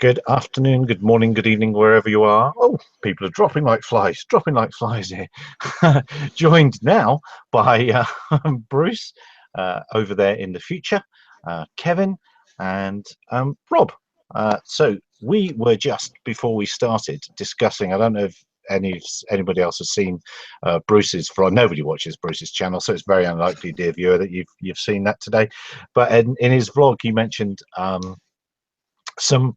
Good afternoon, good morning, good evening, wherever you are. Oh, people are dropping like flies here. Joined now by Bruce over there in the future, Kevin, and Rob. So we were just, before we started, discussing, I don't know if anybody else has seen Bruce's vlog. Nobody watches Bruce's channel, so it's very unlikely, dear viewer, that you've seen that today. But in his vlog, he mentioned some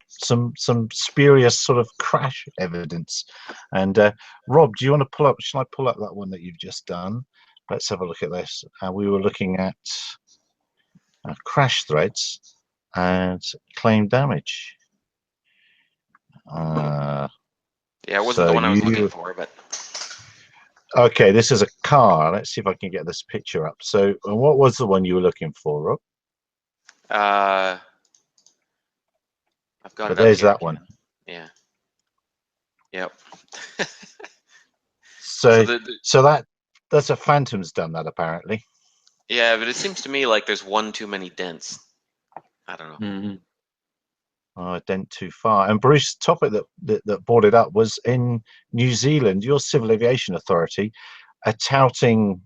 spurious sort of crash evidence. And Rob, do you want to pull up? Shall I pull up that one that you've just done? Let's have a look at this. We were looking at crash threads and claim damage. Yeah, it wasn't the one I was looking for, but okay, this is a car. Let's see if I can get this picture up. So what was the one you were looking for, Rob? I've got it. There's that one. Yeah. Yep. so that's a Phantom's done that, apparently. Yeah, but it seems to me like there's one too many dents. I don't know. Mm-hmm. Oh, a dent too far. And Bruce, topic that brought it up was in New Zealand, your Civil Aviation Authority are touting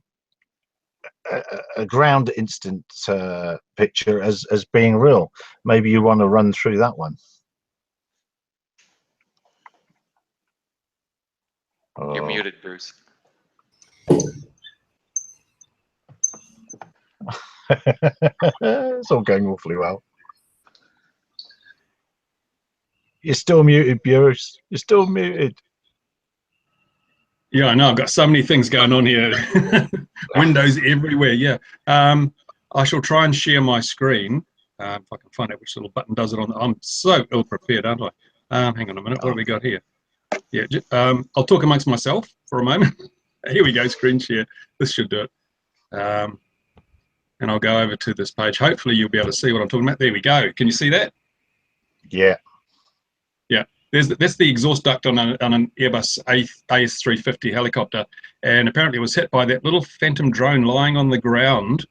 a ground incident picture as being real. Maybe you want to run through that one. You're muted, Bruce. It's all going awfully well. You're still muted, Bruce. You're still muted. Yeah, I know. I've got so many things going on here. Windows everywhere. Yeah. I shall try and share my screen. If I can find out which little button does it on. I'm so ill prepared, aren't I? Hang on a minute. What have we got here? Yeah. I'll talk amongst myself for a moment. Here we go. Screen share. This should do it. And I'll go over to this page. Hopefully you'll be able to see what I'm talking about. There we go. Can you see that? Yeah. Yeah. That's the exhaust duct on an Airbus AS350 helicopter, and apparently it was hit by that little Phantom drone lying on the ground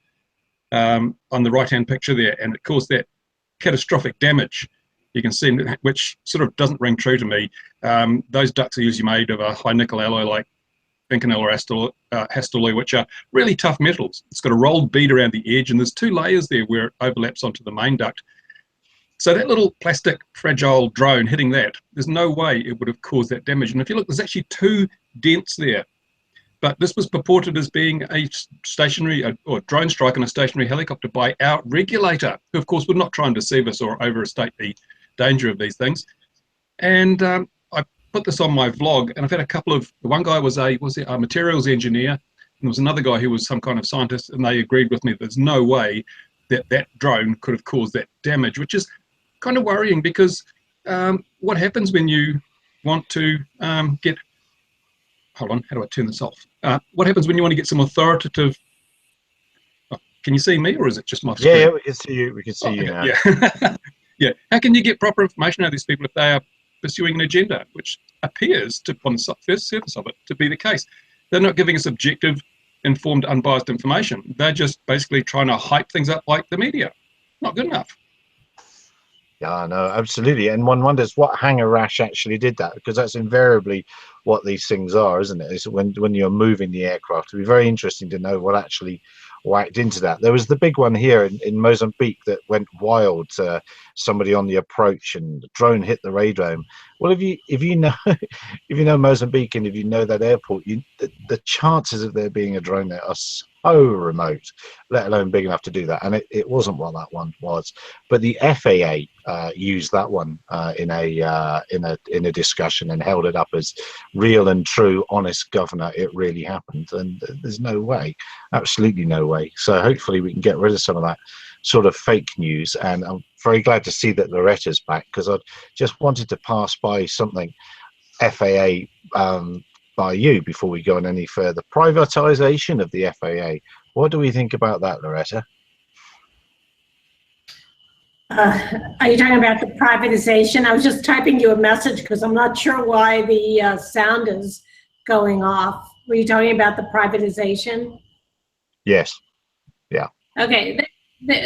on the right-hand picture there, and it caused that catastrophic damage. You can see, which sort of doesn't ring true to me. Those ducts are usually made of a high nickel alloy like Inconel or Hastelloy, which are really tough metals. It's got a rolled bead around the edge, and there's two layers there where it overlaps onto the main duct. So that little plastic fragile drone hitting that, there's no way it would have caused that damage. And if you look, there's actually two dents there. But this was purported as being a stationary or drone strike on a stationary helicopter by our regulator, who of course would not try and deceive us or overstate the danger of these things. And I put this on my vlog, and I've had a couple of, the one guy was a materials engineer, and there was another guy who was some kind of scientist, and they agreed with me that there's no way that drone could have caused that damage, which is kind of worrying, because what happens when you want to get, hold on, how do I turn this off? What happens when you want to get some authoritative, can you see me, or is it just my screen? Yeah, we can see you. We can see you now. Yeah. Yeah. How can you get proper information out of these people if they are pursuing an agenda, which appears to, on the first surface of it, to be the case? They're not giving us objective, informed, unbiased information. They're just basically trying to hype things up like the media. Not good enough. Yeah, no, absolutely. And one wonders what hanger rash actually did that, because that's invariably what these things are, isn't it? It's when you're moving the aircraft. It'd be very interesting to know what actually whacked into that. There was the big one here in Mozambique that went wild. Somebody on the approach, and the drone hit the radome. Well, if you know Mozambique, and if you know that airport, the chances of there being a drone there are so remote, let alone big enough to do that. And it wasn't what that one was. But the FAA used that one in a discussion and held it up as real and true, honest governor. It really happened, and there's no way, absolutely no way. So hopefully we can get rid of some of that sort of fake news. And I'm very glad to see that Loretta's back, because I just wanted to pass by something FAA by you before we go on any further. Privatization of the FAA. What do we think about that, Loretta? Are you talking about the privatization? I was just typing you a message because I'm not sure why the sound is going off. Were you talking about the privatization? Yes. Yeah. Okay.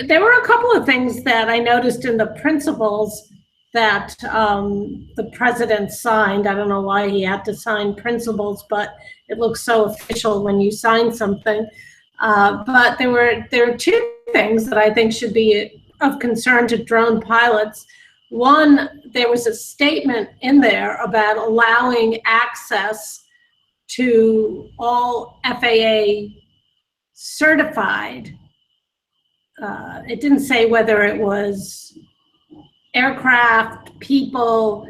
There were a couple of things that I noticed in the principles that the president signed. I don't know why he had to sign principles, but it looks so official when you sign something. But there were two things that I think should be of concern to drone pilots. One, there was a statement in there about allowing access to all FAA certified. It didn't say whether it was aircraft, people,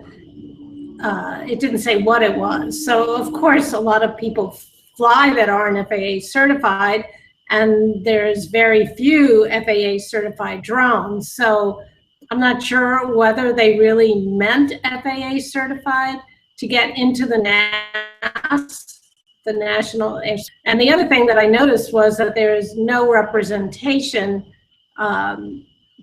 it didn't say what it was. So of course, a lot of people fly that aren't FAA certified, and there's very few FAA certified drones. So I'm not sure whether they really meant FAA certified to get into the NAS, the National Air. And the other thing that I noticed was that there is no representation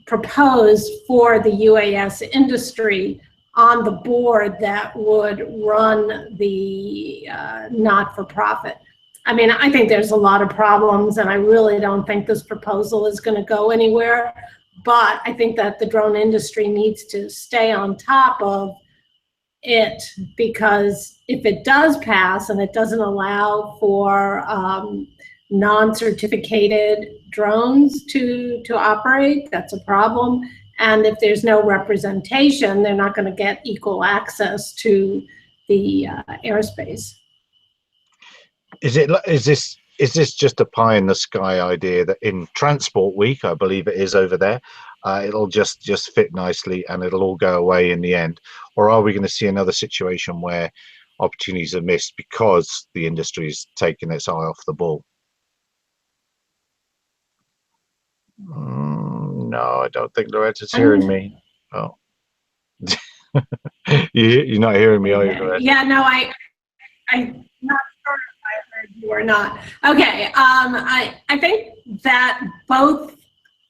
proposed for the UAS industry on the board that would run the not-for-profit. I mean, I think there's a lot of problems, and I really don't think this proposal is going to go anywhere. But I think that the drone industry needs to stay on top of it, because if it does pass and it doesn't allow for non-certificated drones to operate, that's a problem. And if there's no representation, they're not going to get equal access to the airspace. Is this just a pie in the sky idea that in Transport Week, I believe it is over there, it'll just fit nicely and it'll all go away in the end? Or are we going to see another situation where opportunities are missed because the industry's taken its eye off the ball? No, I don't think Loretta's hearing me. Oh, you're not hearing me, are you, Loretta? Yeah, no, I'm not sure if I heard you or not. Okay, I think that both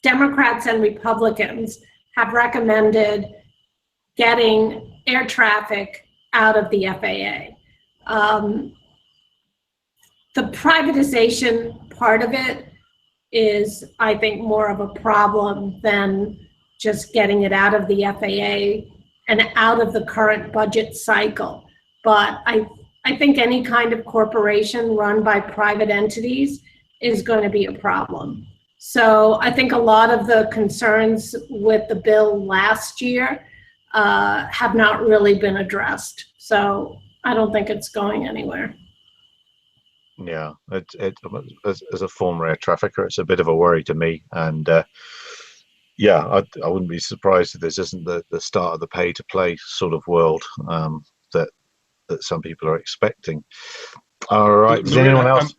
Democrats and Republicans have recommended getting air traffic out of the FAA. The privatization part of it is, I think, more of a problem than just getting it out of the FAA and out of the current budget cycle. But I think any kind of corporation run by private entities is going to be a problem. So I think a lot of the concerns with the bill last year have not really been addressed. So I don't think it's going anywhere. Yeah, as a former air trafficker, it's a bit of a worry to me. And yeah, I wouldn't be surprised if this isn't the start of the pay-to-play sort of world that some people are expecting. All right, does anyone else?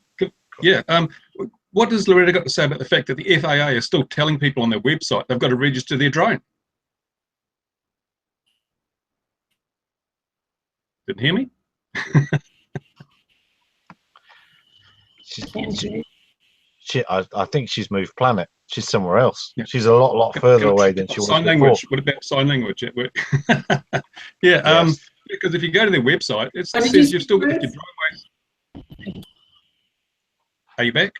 What does Loretta got to say about the fact that the FAA is still telling people on their website they've got to register their drone? Didn't hear me? I think she's moved planet. She's somewhere else. Yeah. She's a lot further away than she was sign before. Language. What about sign language at work? Yeah, yes. Because if you go to their website, it says you've still got your driveways. Are you back?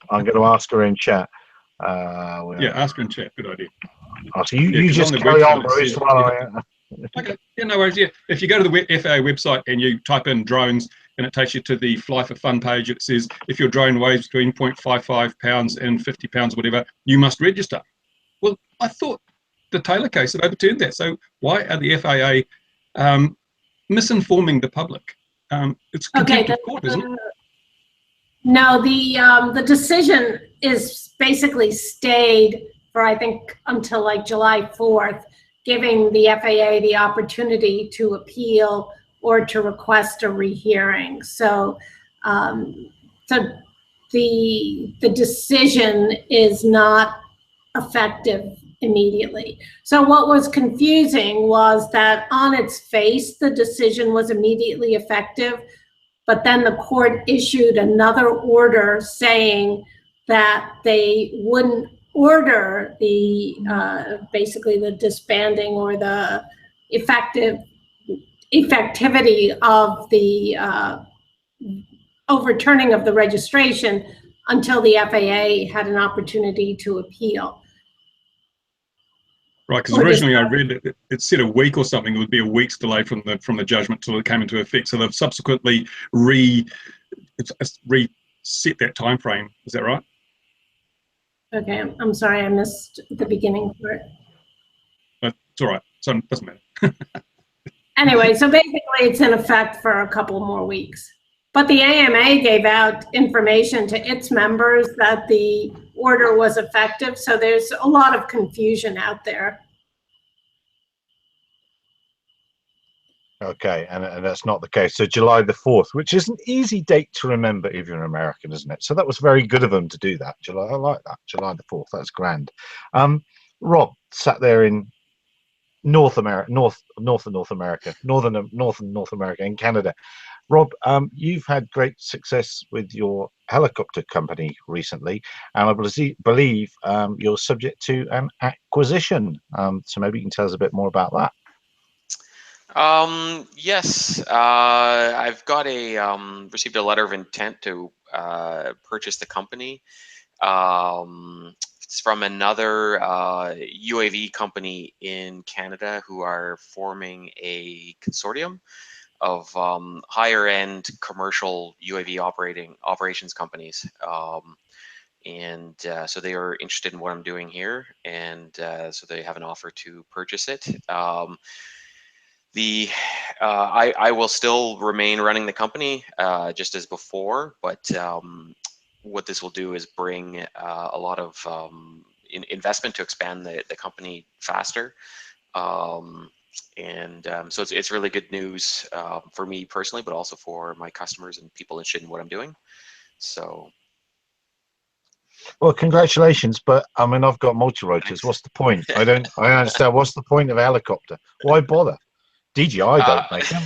I'm going to ask her in chat. Yeah, ask her in chat. Good idea. Oh, so you just carry on, Bruce. Okay. Yeah, no worries. Yeah, if you go to the FAA website and you type in drones, and it takes you to the Fly for Fun page, it says if your drone weighs between 0.55 pounds and 50 pounds, whatever, you must register. Well, I thought the Taylor case had overturned that. So why are the FAA misinforming the public? It's contempt of court, isn't it? No, the decision is basically stayed for, I think, until like July 4th, giving the FAA the opportunity to appeal or to request a rehearing. So, the decision is not effective immediately. So what was confusing was that on its face, the decision was immediately effective, but then the court issued another order saying that they wouldn't order the basically the disbanding or the effectivity of the overturning of the registration until the FAA had an opportunity to appeal. Right, because Or originally I read it said a week or something. It would be a week's delay from the judgment till it came into effect. So they've subsequently reset that time frame. Is that right? Okay, I'm sorry, I missed the beginning part. It's all right. So it doesn't matter. Anyway, so basically it's in effect for a couple more weeks. But the AMA gave out information to its members that the order was effective, so there's a lot of confusion out there. Okay, and that's not the case. So July the 4th, which is an easy date to remember if you're an American, isn't it? So that was very good of them to do that. July, I like that. July the 4th, that's grand. Rob sat there in North America, northern North America, in Canada. Rob, you've had great success with your helicopter company recently, and I believe you're subject to an acquisition. So maybe you can tell us a bit more about that. Yes, I've got received a letter of intent to purchase the company. It's from another UAV company in Canada who are forming a consortium of higher end commercial UAV operations companies. So they are interested in what I'm doing here, and so they have an offer to purchase it. I will still remain running the company just as before, but what this will do is bring a lot of investment to expand the company faster. So it's really good news for me personally, but also for my customers and people interested in what I'm doing. So. Well, congratulations, but I mean, I've got multi-rotors. Thanks. What's the point? I don't understand. What's the point of a helicopter? Why bother? DJI don't make them.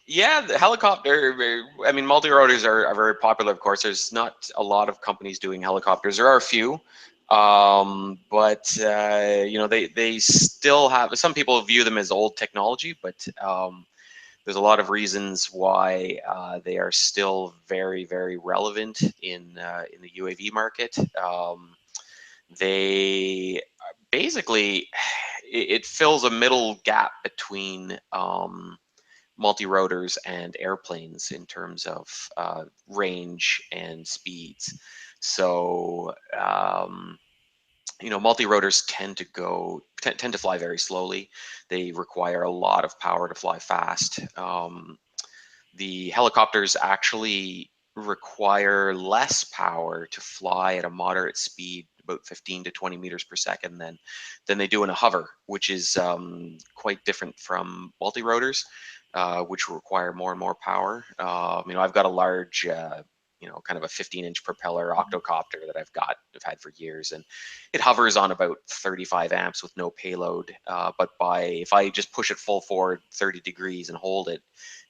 Yeah, the helicopter, I mean, multi-rotors are very popular, of course. There's not a lot of companies doing helicopters. There are a few, but you know, they still have, some people view them as old technology, but there's a lot of reasons why they are still very, very relevant in the UAV market. They basically, it fills a middle gap between multi-rotors and airplanes in terms of range and speeds. So you know, multi-rotors tend to fly very slowly. They require a lot of power to fly fast. The helicopters actually require less power to fly at a moderate speed, about 15 to 20 meters per second, than they do in a hover, which is quite different from multi-rotors, which require more and more power. You know, I've got a large, you know, kind of a 15-inch propeller octocopter that I've had for years, and it hovers on about 35 amps with no payload. But if I just push it full forward 30 degrees and hold it,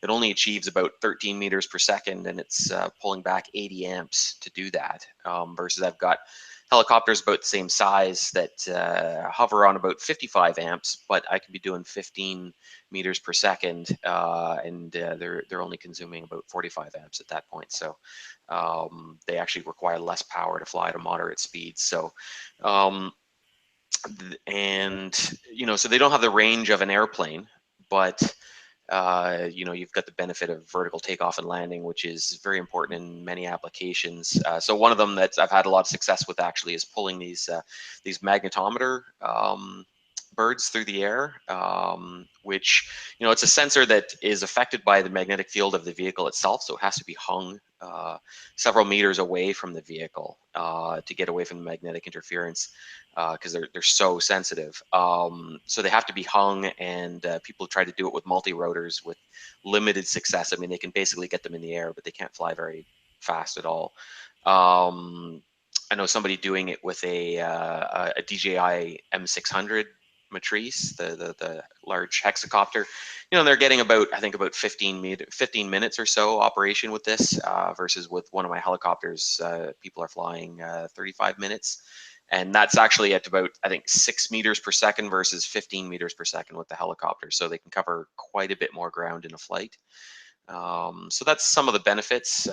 it only achieves about 13 meters per second, and it's pulling back 80 amps to do that. Versus I've got helicopters about the same size that hover on about 55 amps, but I can be doing 15 meters per second, and they're only consuming about 45 amps at that point. So they actually require less power to fly at a moderate speed. So and you know, so they don't have the range of an airplane, but you know, you've got the benefit of vertical takeoff and landing, which is very important in many applications. So one of them that I've had a lot of success with actually is pulling these magnetometer birds through the air, which, you know, it's a sensor that is affected by the magnetic field of the vehicle itself, so it has to be hung several meters away from the vehicle to get away from the magnetic interference, because they're so sensitive. So they have to be hung, and people try to do it with multi-rotors with limited success. I mean, they can basically get them in the air, but they can't fly very fast at all. I know somebody doing it with a DJI M600 Matrice, the large hexacopter. You know, they're getting about, I think, about 15 minutes or so operation with this, versus with one of my helicopters, people are flying 35 minutes. And that's actually at about, I think, 6 meters per second versus 15 meters per second with the helicopter. So they can cover quite a bit more ground in a flight. So that's some of the benefits. You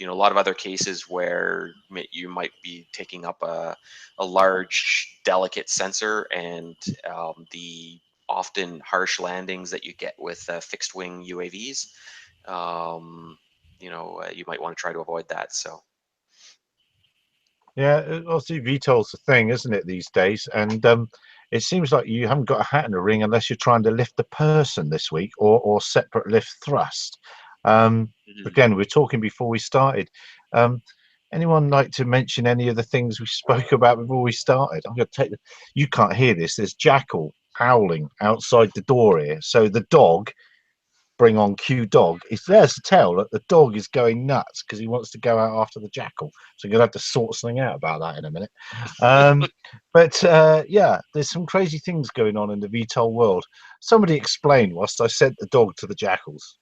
know, a lot of other cases where you might be taking up a large, delicate sensor, and the often harsh landings that you get with fixed wing UAVs. You know, you might want to try to avoid that. So. Yeah, obviously VTOL's the thing, isn't it, these days? And it seems like you haven't got a hat in the ring unless you're trying to lift the person this week, or separate lift thrust. Again, we were talking before we started. Um, Anyone like to mention any of the things we spoke about before we started? I'm going to take you can't hear this. There's jackal howling outside the door here. So the dog, bring on Q dog, is there's to tell that the dog is going nuts because he wants to go out after the jackal. So you're gonna have to sort something out about that in a minute. But yeah, there's some crazy things going on in the VTOL world. Somebody explain whilst I sent the dog to the jackals.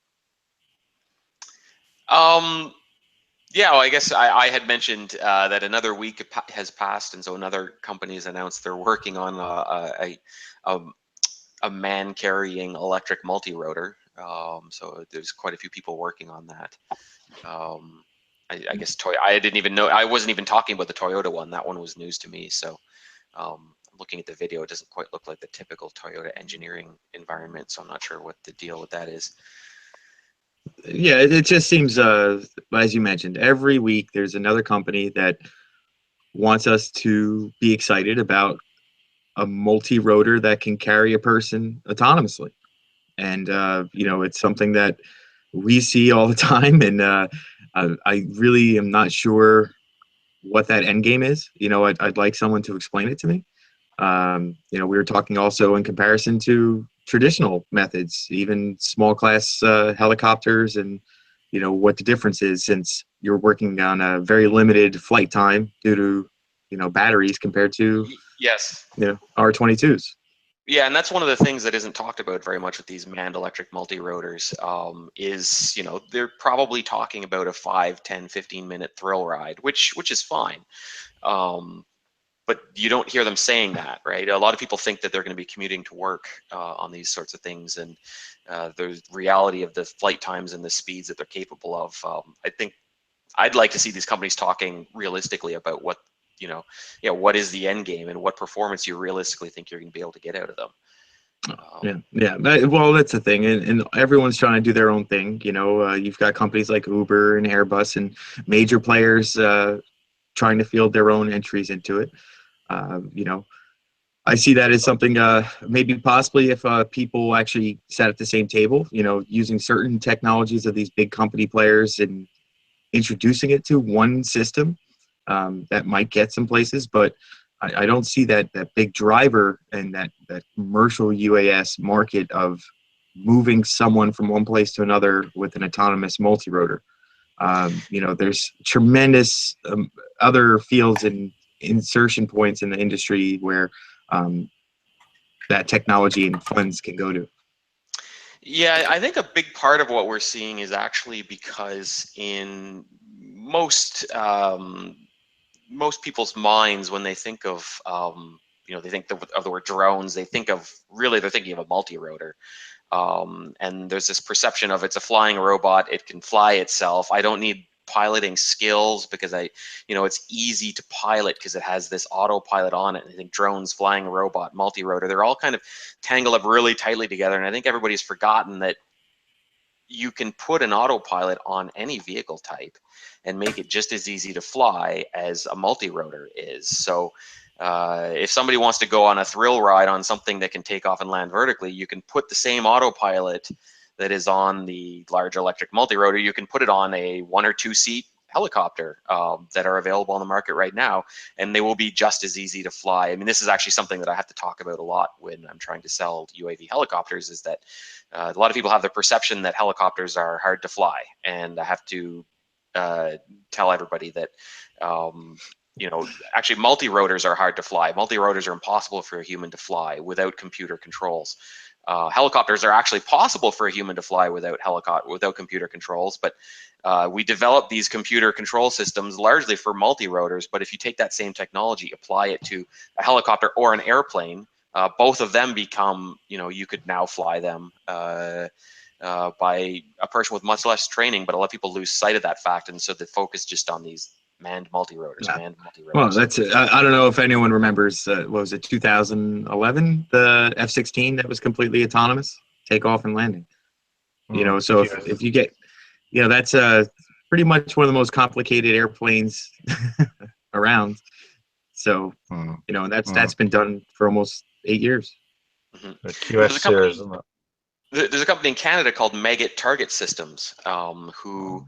Yeah, well, I guess I had mentioned that another week has passed, and so another company has announced they're working on a man-carrying electric multi-rotor. So there's quite a few people working on that. I guess I didn't even know. I wasn't even talking about the Toyota one. That one was news to me. So looking at the video, it doesn't quite look like the typical Toyota engineering environment. So I'm not sure what the deal with that is. Yeah, it just seems, as you mentioned, every week there's another company that wants us to be excited about a multi-rotor that can carry a person autonomously. And, you know, it's something that we see all the time. And I really am not sure what that end game is. You know, I'd like someone to explain it to me. You know, we were talking also in comparison to traditional methods, even small class helicopters, and you know what the difference is, since you're working on a very limited flight time due to, you know, batteries compared to, yes, you know, R-22s. Yeah, and that's one of the things that isn't talked about very much with these manned electric multi-rotors. Is, you know, they're probably talking about a 5, 10, 15-minute thrill ride, which is fine. But you don't hear them saying that, right? A lot of people think that they're going to be commuting to work on these sorts of things, and the reality of the flight times and the speeds that they're capable of. I think I'd like to see these companies talking realistically about what, what is the end game and what performance you realistically think you're going to be able to get out of them. Yeah. Well, that's the thing, and everyone's trying to do their own thing. You know, you've got companies like Uber and Airbus and major players trying to field their own entries into it. You know, I see that as something maybe possibly if people actually sat at the same table, you know, using certain technologies of these big company players and introducing it to one system, that might get some places. But I don't see that big driver and that commercial UAS market of moving someone from one place to another with an autonomous multi-rotor. You know, there's tremendous other fields and insertion points in the industry where that technology and funds can go to. Yeah, I think a big part of what we're seeing is actually because in most people's minds, when they think of they think of the word drones, they're thinking of a multi-rotor. And there's this perception of it's a flying robot, it can fly itself. I don't need piloting skills because it's easy to pilot because it has this autopilot on it. And I think drones, flying a robot, multi-rotor, they're all kind of tangled up really tightly together. And I think everybody's forgotten that you can put an autopilot on any vehicle type and make it just as easy to fly as a multi-rotor is. So if somebody wants to go on a thrill ride on something that can take off and land vertically, you can put the same autopilot that is on the large electric multi-rotor, you can put it on a 1 or 2 seat helicopter that are available on the market right now, and they will be just as easy to fly. I mean, this is actually something that I have to talk about a lot when I'm trying to sell UAV helicopters, is that a lot of people have the perception that helicopters are hard to fly, and I have to tell everybody that actually multi-rotors are hard to fly. Multi-rotors are impossible for a human to fly without computer controls. Helicopters are actually possible for a human to fly without computer controls, but we developed these computer control systems largely for multi-rotors. But if you take that same technology, apply it to a helicopter or an airplane, both of them become, you could now fly them by a person with much less training, but a lot of people lose sight of that fact, and so they focus just on these manned multi-rotors, Yeah. manned multi-rotors. Well, that's it. I don't know if anyone remembers, what was it, 2011, the F-16 that was completely autonomous, takeoff and landing. You know, so if you get, you know, that's pretty much one of the most complicated airplanes around. So, you know, and that's been done for almost 8 years. The QS series, isn't it? There's a company in Canada called Maggot Target Systems, who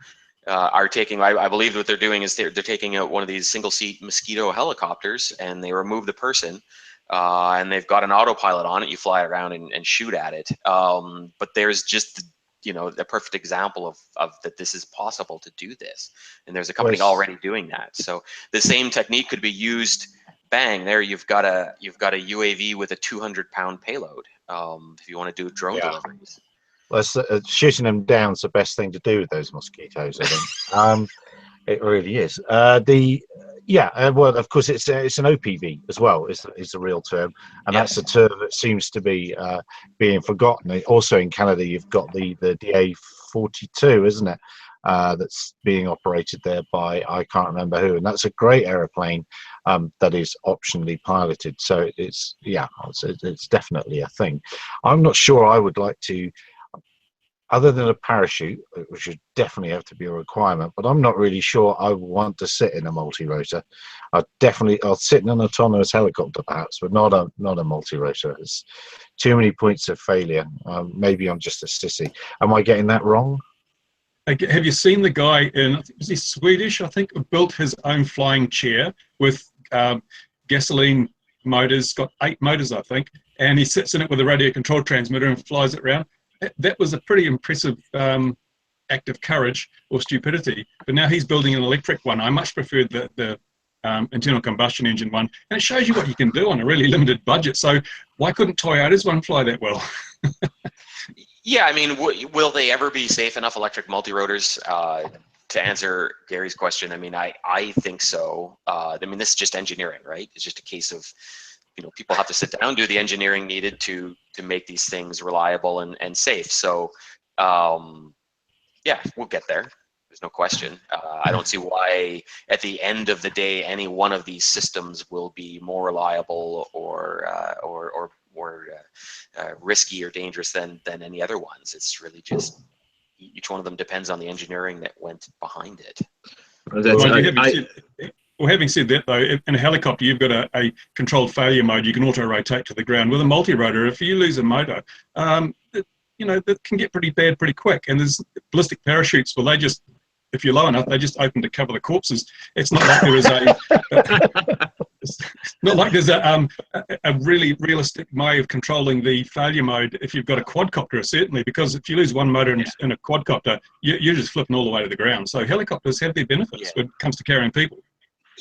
are taking, I believe what they're doing is they're taking out one of these single-seat Mosquito helicopters, and they remove the person, and they've got an autopilot on it. You fly around and shoot at it. But there's just, you know, a perfect example of that this is possible to do this. And there's a company already doing that. So the same technique could be used. Bang, there you've got a UAV with a 200-pound payload. If you want to do drone deliveries. Well, shooting them down is the best thing to do with those mosquitoes, I think. It really is. Well, of course, it's an OPV as well. Is the real term, and that's a term that seems to be being forgotten. Also in Canada, you've got the DA-42, isn't it? That's being operated there by, I can't remember who, and that's a great aeroplane that is optionally piloted. So it's definitely a thing. I'm not sure I would like to, other than a parachute, which would definitely have to be a requirement, but I'm not really sure I would want to sit in a multi-rotor. I'll sit in an autonomous helicopter perhaps, but not a multi-rotor. It's too many points of failure. Maybe I'm just a sissy. Am I getting that wrong? Have you seen the guy in, I think, was he Swedish, I think, who built his own flying chair with gasoline motors, got 8 motors, I think, and he sits in it with a radio control transmitter and flies it around. That was a pretty impressive act of courage or stupidity, but now he's building an electric one. I much preferred the internal combustion engine one, and it shows you what you can do on a really limited budget. So why couldn't Toyota's one fly that well? Yeah, I mean, will they ever be safe enough electric multi-rotors? To answer Gary's question, I mean, I think so. I mean, this is just engineering, right? It's just a case of, you know, people have to sit down, do the engineering needed to make these things reliable and safe. So, yeah, we'll get there. There's no question. I don't see why, at the end of the day, any one of these systems will be more reliable or risky or dangerous than any other ones. It's really just each one of them depends on the engineering that went behind it. Having said that, though, in a helicopter, you've got a controlled failure mode. You can auto-rotate to the ground. With a multi-rotor, if you lose a motor, you know, that can get pretty bad pretty quick. And there's ballistic parachutes, well, they just, if you're low enough, they just open to cover the corpses. It's not like there is a really realistic way of controlling the failure mode if you've got a quadcopter, certainly, because if you lose one motor in a quadcopter, you're just flipping all the way to the ground. So helicopters have their benefits when it comes to carrying people.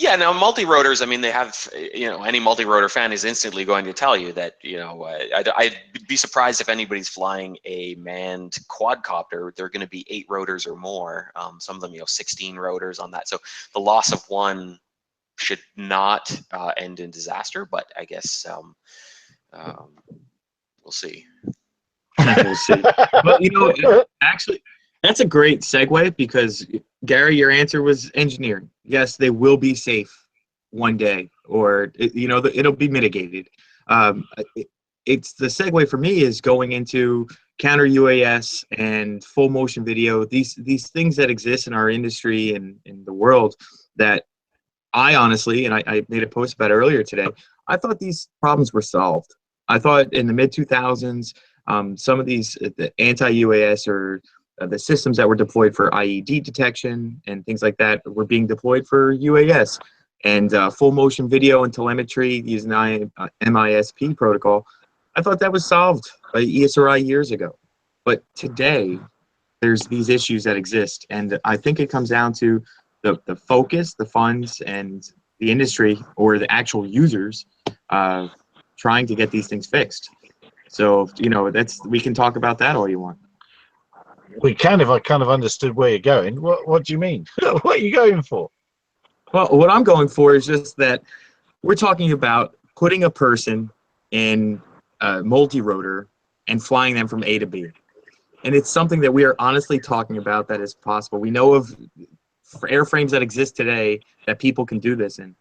Yeah, now multi-rotors, I mean, they have, you know, any multi-rotor fan is instantly going to tell you that, you know, I'd be surprised if anybody's flying a manned quadcopter. They're going to be 8 rotors or more. Some of them, you know, 16 rotors on that. So the loss of one should not end in disaster, but I guess we'll see. We'll see. But, you know, actually, that's a great segue because, Gary, your answer was engineering. Yes, they will be safe one day, or, you know, it'll be mitigated. It's the segue for me is going into counter UAS and full motion video. These things that exist in our industry and in the world that I honestly, and I made a post about it earlier today, I thought these problems were solved. I thought in the mid-2000s, some of these the anti-UAS or the systems that were deployed for IED detection and things like that were being deployed for UAS and full motion video and telemetry using MISP protocol. I thought that was solved by ESRI years ago. But today, there's these issues that exist. And I think it comes down to the focus, the funds, and the industry or the actual users trying to get these things fixed. So, you know, we can talk about that all you want. We can, if I kind of understood where you're going. What do you mean? What are you going for? Well, what I'm going for is just that we're talking about putting a person in a multi-rotor and flying them from A to B. And it's something that we are honestly talking about that is possible. We know of airframes that exist today that people can do this in.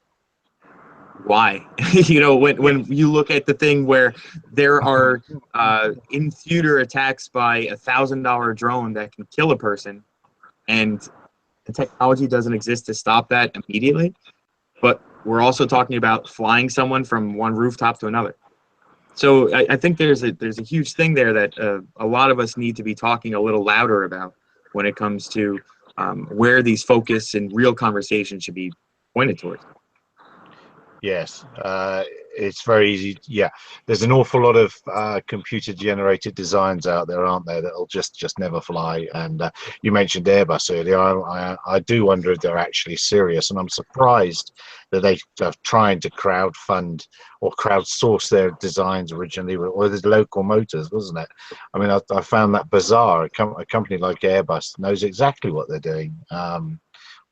Why? You know, when you look at the thing where there are in-theater attacks by $1,000 drone that can kill a person, and the technology doesn't exist to stop that immediately, but we're also talking about flying someone from one rooftop to another. So I think there's a huge thing there that a lot of us need to be talking a little louder about when it comes to where these focus and real conversations should be pointed towards. Yes, it's very easy. Yeah, there's an awful lot of computer-generated designs out there, aren't there, that'll just never fly. And you mentioned Airbus earlier. I do wonder if they're actually serious, and I'm surprised that they are trying to crowdfund or crowdsource their designs originally with local motors, wasn't it? I mean, I found that bizarre. A company like Airbus knows exactly what they're doing.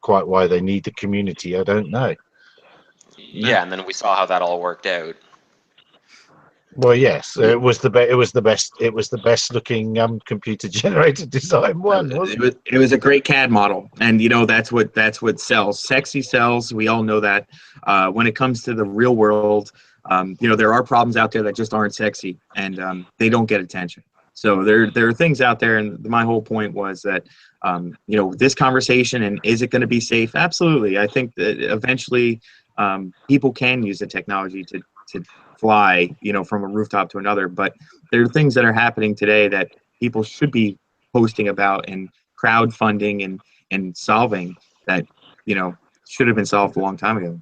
Quite why they need the community, I don't know. Yeah, and then we saw how that all worked out. Well, yes, it was the best looking computer generated design one, wasn't it? It was a great CAD model, and you know that's what sells. Sexy sells. We all know that. When it comes to the real world, you know, there are problems out there that just aren't sexy, and they don't get attention. So there are things out there, and my whole point was that you know, this conversation, and is it going to be safe? Absolutely. I think that eventually people can use the technology to fly, you know, from a rooftop to another, but there are things that are happening today that people should be posting about and crowdfunding and solving that, you know, should have been solved a long time ago.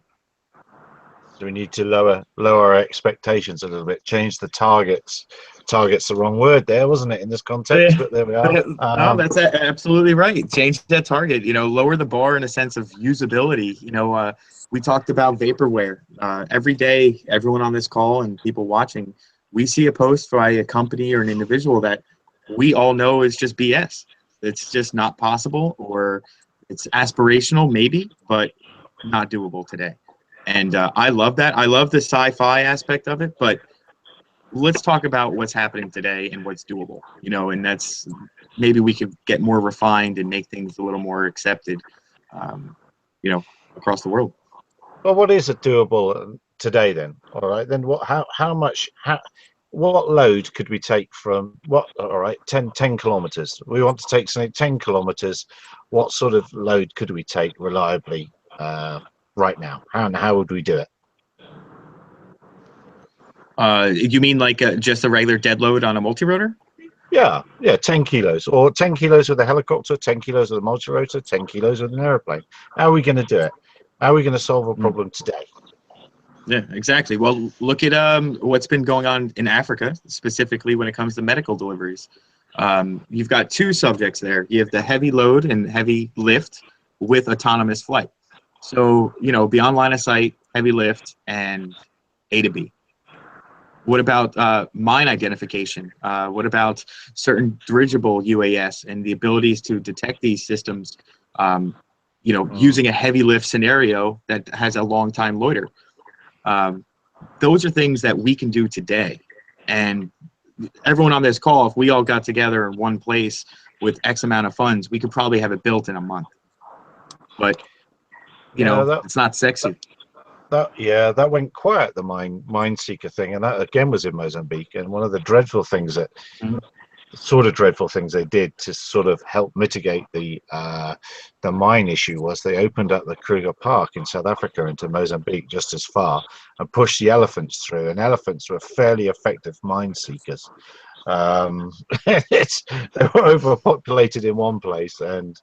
So we need to lower our expectations a little bit, change the targets. Target's the wrong word there, wasn't it, in this context? But there we are. No, that's absolutely right. Change that target. You know, lower the bar in a sense of usability. You know, we talked about vaporware. Every day, everyone on this call and people watching, we see a post by a company or an individual that we all know is just BS. It's just not possible, or it's aspirational maybe, but not doable today. And I love that. I love the sci-fi aspect of it, but let's talk about what's happening today and what's doable, you know, and that's maybe we could get more refined and make things a little more accepted, you know, across the world. Well, what is it doable today then? All right, then what load could we take from what? All right, 10 kilometers. We want to take something 10 kilometers. What sort of load could we take reliably right now? How would we do it? You mean like just a regular dead load on a multi-rotor? Yeah, 10 kilos, or 10 kilos with a helicopter, 10 kilos with a multi-rotor, 10 kilos with an airplane. How are we going to do it? How are we going to solve a problem today? Yeah, exactly. Well, look at what's been going on in Africa, specifically when it comes to medical deliveries. You've got two subjects there. You have the heavy load and heavy lift with autonomous flight. So, you know, beyond line of sight, heavy lift, and A to B. What about mine identification? What about certain dirigible UAS and the abilities to detect these systems, you know, using a heavy lift scenario that has a long time loiter? Those are things that we can do today. And everyone on this call, if we all got together in one place with X amount of funds, we could probably have it built in a month. But, you know, it's not sexy. That went quiet, the mine seeker thing, and that again was in Mozambique. And one of the dreadful things that they did to sort of help mitigate the mine issue was they opened up the Kruger Park in South Africa into Mozambique just as far and pushed the elephants through. And elephants were fairly effective mine seekers. They were overpopulated in one place, and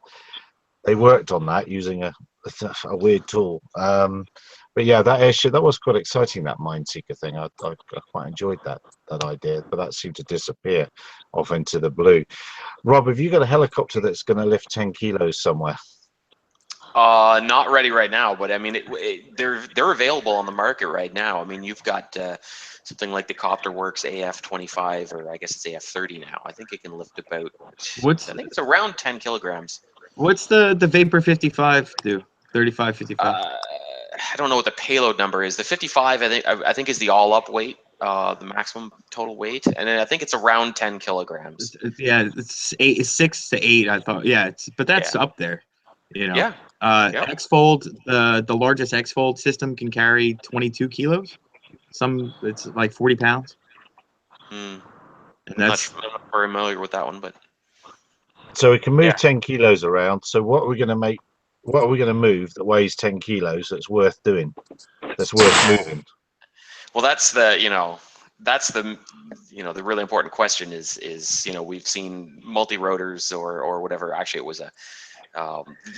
they worked on that using a weird tool. But yeah, that was quite exciting, that mine seeker thing. I quite enjoyed that idea, but that seemed to disappear off into the blue. Rob, have you got a helicopter that's going to lift 10 kilos somewhere? Not ready right now, but I mean, they're available on the market right now. I mean, you've got something like the CopterWorks AF25, or I guess it's AF30 now. I think it can lift about. I think it's around 10 kilograms. What's the Vapor 55 do? 35, 55. I don't know what the payload number is. The 55, I think is the all-up weight. the maximum total weight, and then I think it's around 10 kilograms. Yeah, it's 6 to 8. I thought. Yeah, but that's up there. You know. Yeah. X-Fold, the largest X-Fold system can carry 22 kilos. It's like 40 pounds. Mm. And I'm not very familiar with that one, but so we can move 10 kilos around. So what are we going to make? What are we going to move that weighs 10 kilos that's worth doing? That's worth moving. Well, that's the the really important question is we've seen multi-rotors or whatever. Actually, it was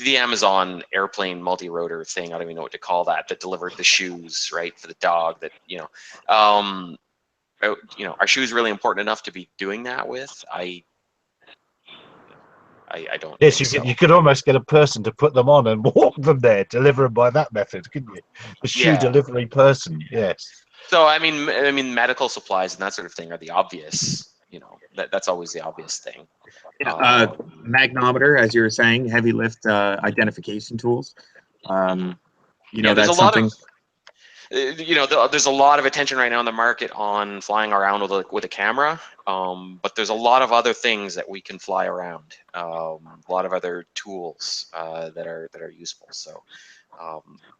the Amazon airplane multi-rotor thing. I don't even know what to call that. That delivered the shoes, right, for the dog. That are shoes really important enough to be doing that with? I don't Yes, think so. you could almost get a person to put them on and walk them there, deliver them by that method, couldn't you? The shoe delivery person, yes. So I mean, medical supplies and that sort of thing are the obvious. That's always the obvious thing. Magnometer, as you were saying, heavy lift identification tools. There's that's something. There's a lot of attention right now in the market on flying around with a camera, but there's a lot of other things that we can fly around. A lot of other tools that are useful. So,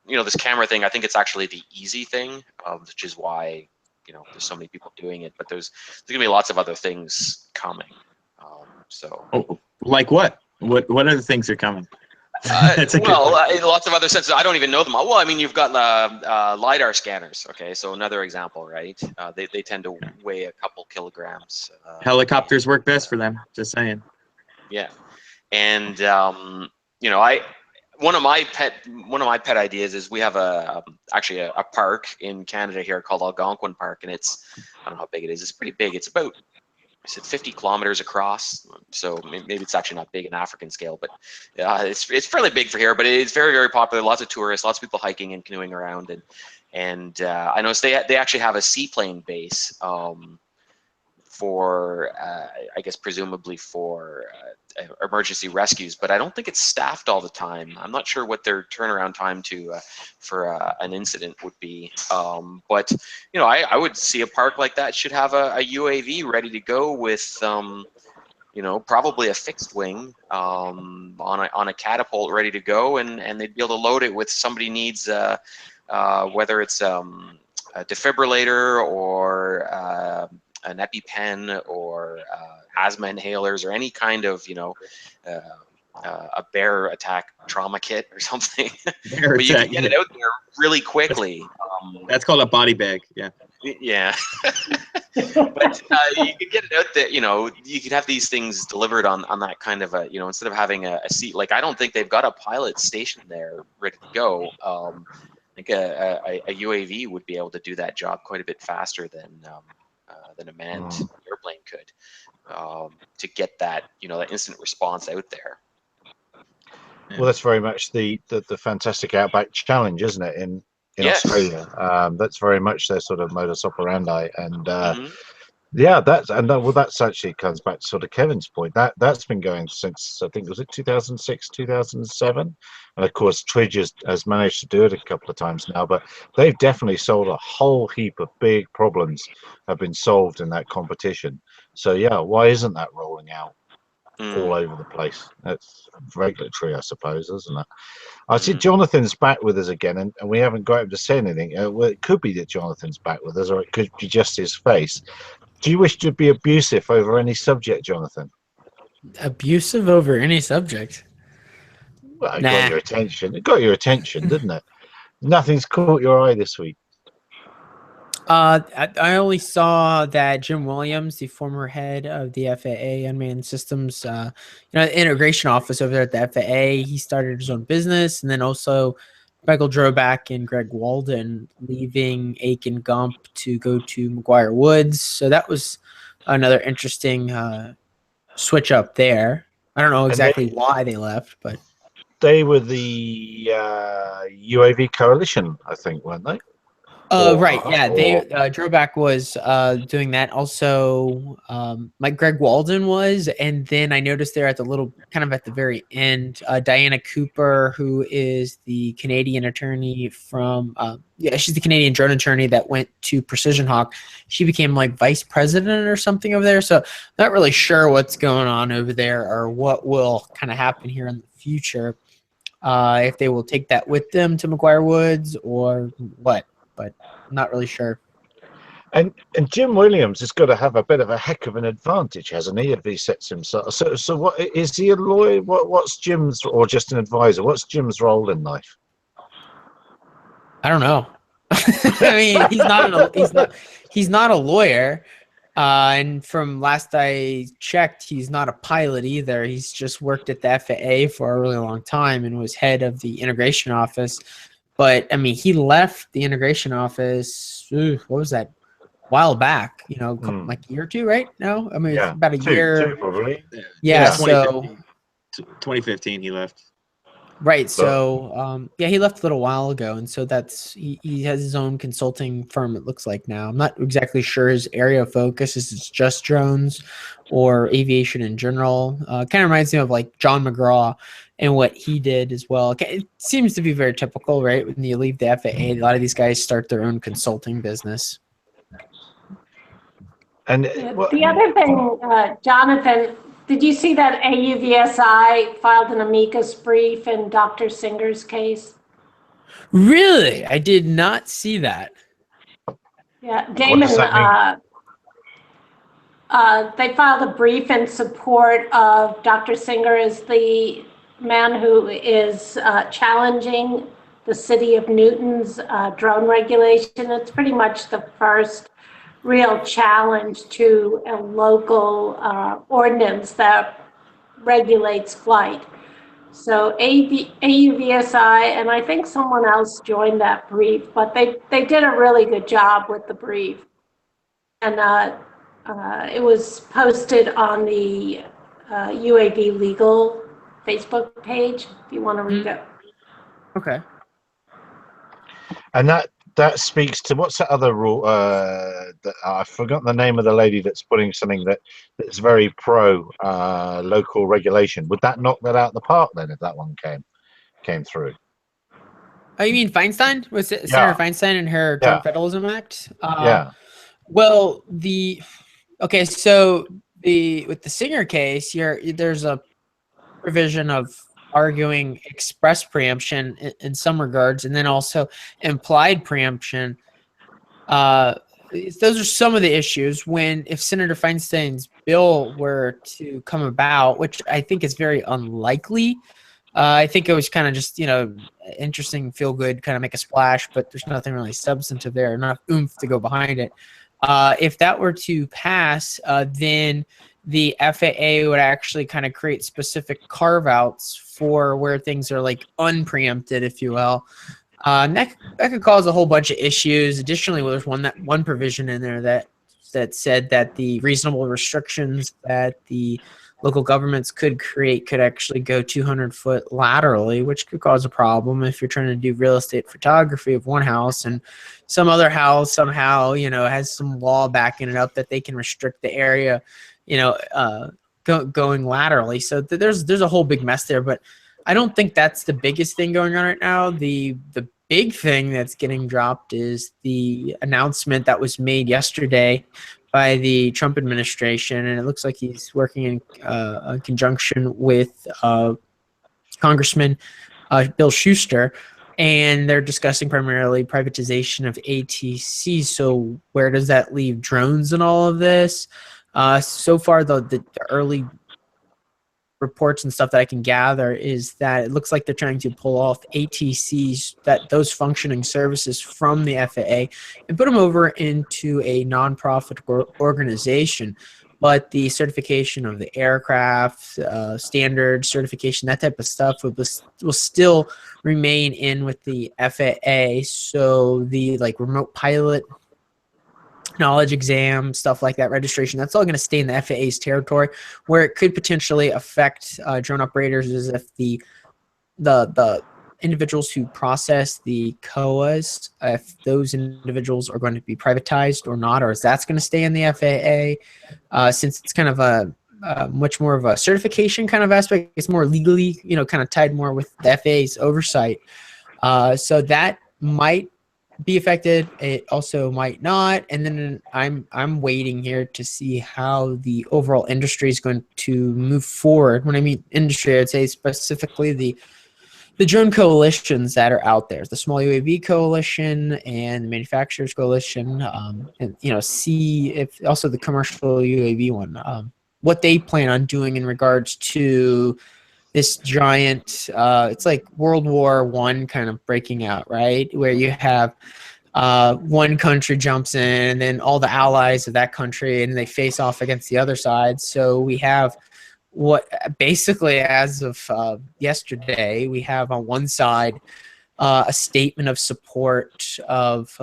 this camera thing, I think it's actually the easy thing, which is why there's so many people doing it. But there's gonna be lots of other things coming. Like what? What other things are coming? Lots of other senses. I don't even know them all. Well, I mean, you've got LiDAR scanners. Okay, so another example, right? They tend to weigh a couple kilograms. Helicopters work best for them. Just saying. Yeah, and one of my pet ideas is we have actually a park in Canada here called Algonquin Park, and I don't know how big it is. It's pretty big. It's about 50 kilometers across, so maybe it's actually not big in African scale, but it's fairly big for here. But it's very, very popular. Lots of tourists, lots of people hiking and canoeing around, and I noticed they actually have a seaplane base for I guess presumably for emergency rescues, but I don't think it's staffed all the time. I'm not sure what their turnaround time for an incident would be. But I would see a park like that should have a UAV ready to go with probably a fixed wing on a catapult ready to go, and they'd be able to load it with somebody needs whether it's a defibrillator or an EpiPen or asthma inhalers or any kind of a bear attack trauma kit or something. But you can get it out there really quickly. That's called a body bag. Yeah. Yeah. But you could get it out there. You could have these things delivered on that kind of instead of having a seat. Like I don't think they've got a pilot stationed there ready to go. I think a UAV would be able to do that job quite a bit faster than a manned airplane could, to get that that instant response out there. Well, that's very much the fantastic Outback Challenge, isn't it? In Australia, that's very much their sort of modus operandi, and that's actually comes back to sort of Kevin's point. That's been going since I think was it 2006, 2007, and of course Tridge has managed to do it a couple of times now. But they've definitely solved a whole heap of big problems have been solved in that competition. So yeah, why isn't that rolling out all over the place? That's regulatory, I suppose, isn't it? I see Jonathan's back with us again, and we haven't got him to say anything. Well, it could be that Jonathan's back with us, or it could be just his face. Do you wish to be abusive over any subject, Jonathan? Abusive over any subject? Well, it got your attention. It got your attention, didn't it? Nothing's caught your eye this week. I only saw that Jim Williams, the former head of the FAA Unmanned Systems, integration office over there at the FAA, he started his own business, and then also Michael Droback and Greg Walden leaving Aiken Gump to go to McGuire Woods. So that was another interesting switch up there. I don't know exactly why they left, but they were the UAV coalition, I think, weren't they? Or- Right, yeah, they Droback was doing that. Also, like Greg Walden was, and then I noticed there at the little, kind of at the very end, Diana Cooper, who is the Canadian attorney from, yeah, she's the Canadian drone attorney that went to Precision Hawk. She became like vice president or something over there. So not really sure what's going on over there or what will kind of happen here in the future. If they will take that with them to McGuire Woods or what, but I'm not really sure. And Jim Williams has got to have a bit of a heck of an advantage, hasn't he, if he sets himself? So what is he a lawyer? What's Jim's, or just an advisor? What's Jim's role in life? I don't know. I mean, he's not a lawyer. And from last I checked, he's not a pilot either. He's just worked at the FAA for a really long time and was head of the integration office. But I mean, he left the integration office. What was that? A while back, like a year or two, right? No, I mean, it's about a year. Two probably. Yeah. 2015 he left. Right. So, yeah, he left a little while ago. And so he has his own consulting firm, it looks like now. I'm not exactly sure his area of focus is it's just drones or aviation in general. Kind of reminds me of like John McGraw and what he did as well. It seems to be very typical, right? When you leave the FAA, a lot of these guys start their own consulting business. And the other thing, Jonathan, did you see that AUVSI filed an amicus brief in Dr. Singer's case? Really? I did not see that. Yeah, Damon, What does that mean? they filed a brief in support of Dr. Singer as the man who is challenging the city of Newton's drone regulation. It's pretty much the first real challenge to a local ordinance that regulates flight. So AUVSI, and I think someone else joined that brief, but they did a really good job with the brief. And it was posted on the UAV Legal Facebook page, if you want to read it. Okay. And that speaks to, what's that other rule? I've forgotten the name of the lady that's putting something that's very pro local regulation. Would that knock that out of the park then, if that one came through? Oh, you mean Feinstein? Was it Senator Feinstein and her Drone Federalism Act? Yeah. Well, so with the Singer case, there's a provision of arguing express preemption in some regards, and then also implied preemption. Those are some of the issues if Senator Feinstein's bill were to come about, which I think is very unlikely. I think it was kind of just, interesting, feel good, kind of make a splash, but there's nothing really substantive there, enough oomph to go behind it. If that were to pass, then the FAA would actually kind of create specific carve-outs for where things are like unpreempted, if you will. And that could cause a whole bunch of issues. Additionally, there's one provision in there that said that the reasonable restrictions that the local governments could create could actually go 200 foot laterally, which could cause a problem if you're trying to do real estate photography of one house and some other house somehow, has some law backing it up that they can restrict the area, going laterally. So there's a whole big mess there, but I don't think that's the biggest thing going on right now. The big thing that's getting dropped is the announcement that was made yesterday by the Trump administration, and it looks like he's working in conjunction with Congressman Bill Schuster, and they're discussing primarily privatization of ATC. So where does that leave drones in all of this? So far, the early reports and stuff that I can gather is that it looks like they're trying to pull off ATCs, those functioning services from the FAA, and put them over into a nonprofit organization. But the certification of the aircraft, standard certification, that type of stuff will still remain in with the FAA. So the remote pilot knowledge exam, stuff like that, registration, that's all going to stay in the FAA's territory. Where it could potentially affect drone operators is if the individuals who process the COAs, if those individuals are going to be privatized or not, or is that's going to stay in the FAA, since it's kind of a much more of a certification kind of aspect. It's more legally, kind of tied more with the FAA's oversight. So that might be affected. It also might not. And then I'm waiting here to see how the overall industry is going to move forward. When I mean industry, I'd say specifically the drone coalitions that are out there, the Small UAV Coalition and the Manufacturers Coalition, and see if also the commercial UAV one, what they plan on doing in regards to this giant, it's like World War I kind of breaking out, right? Where you have one country jumps in and then all the allies of that country and they face off against the other side. So we have what basically as of yesterday, we have on one side a statement of support of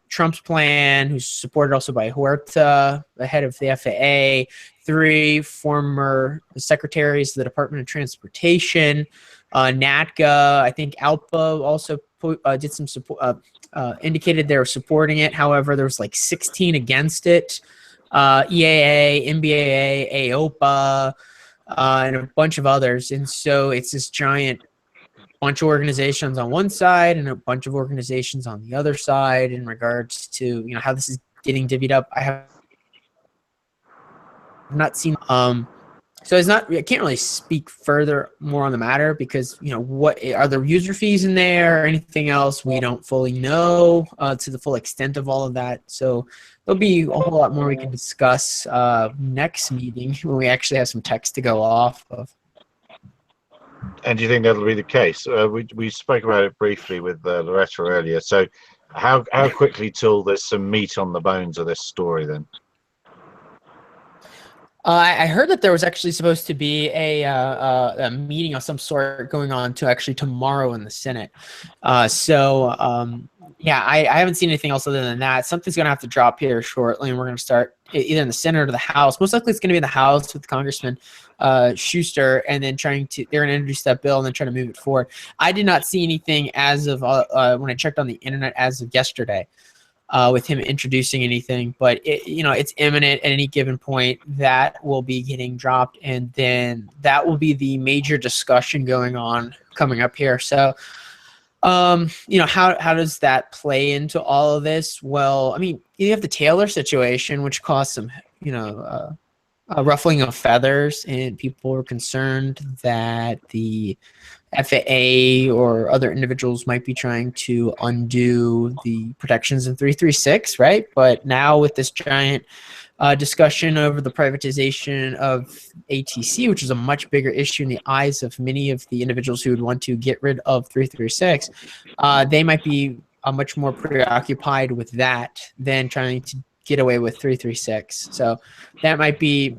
Trump's plan, who's supported also by Loretta, the head of the FAA, 3 former secretaries of the Department of Transportation, NATCA, I think ALPA also did some support, indicated they were supporting it. However, there was like 16 against it. EAA, NBAA, AOPA, and a bunch of others. And so it's this giant bunch of organizations on one side and a bunch of organizations on the other side in regards to how this is getting divvied up. I have not seen so I can't really speak further more on the matter because what are the user fees in there or anything else we don't fully know to the full extent of all of that. So there'll be a whole lot more we can discuss next meeting when we actually have some text to go off of. And do you think that'll be the case? We spoke about it briefly with Loretta earlier. So how quickly till there's some meat on the bones of this story then? I heard that there was actually supposed to be a meeting of some sort going on to actually tomorrow in the Senate. Yeah, I haven't seen anything else other than that. Something's going to have to drop here shortly, and we're going to start either in the Senate or the House. Most likely it's going to be in the House with Congressman Schuster, and then they're going to introduce that bill and then try to move it forward. I did not see anything as of when I checked on the internet as of yesterday. With him introducing anything, but it's imminent at any given point that will be getting dropped, and then that will be the major discussion going on coming up here. So, how does that play into all of this? Well, I mean, you have the Taylor situation, which caused some, ruffling of feathers, and people were concerned that the FAA or other individuals might be trying to undo the protections in 336, right? But now with this giant discussion over the privatization of ATC, which is a much bigger issue in the eyes of many of the individuals who would want to get rid of 336, they might be much more preoccupied with that than trying to get away with 336. So that might be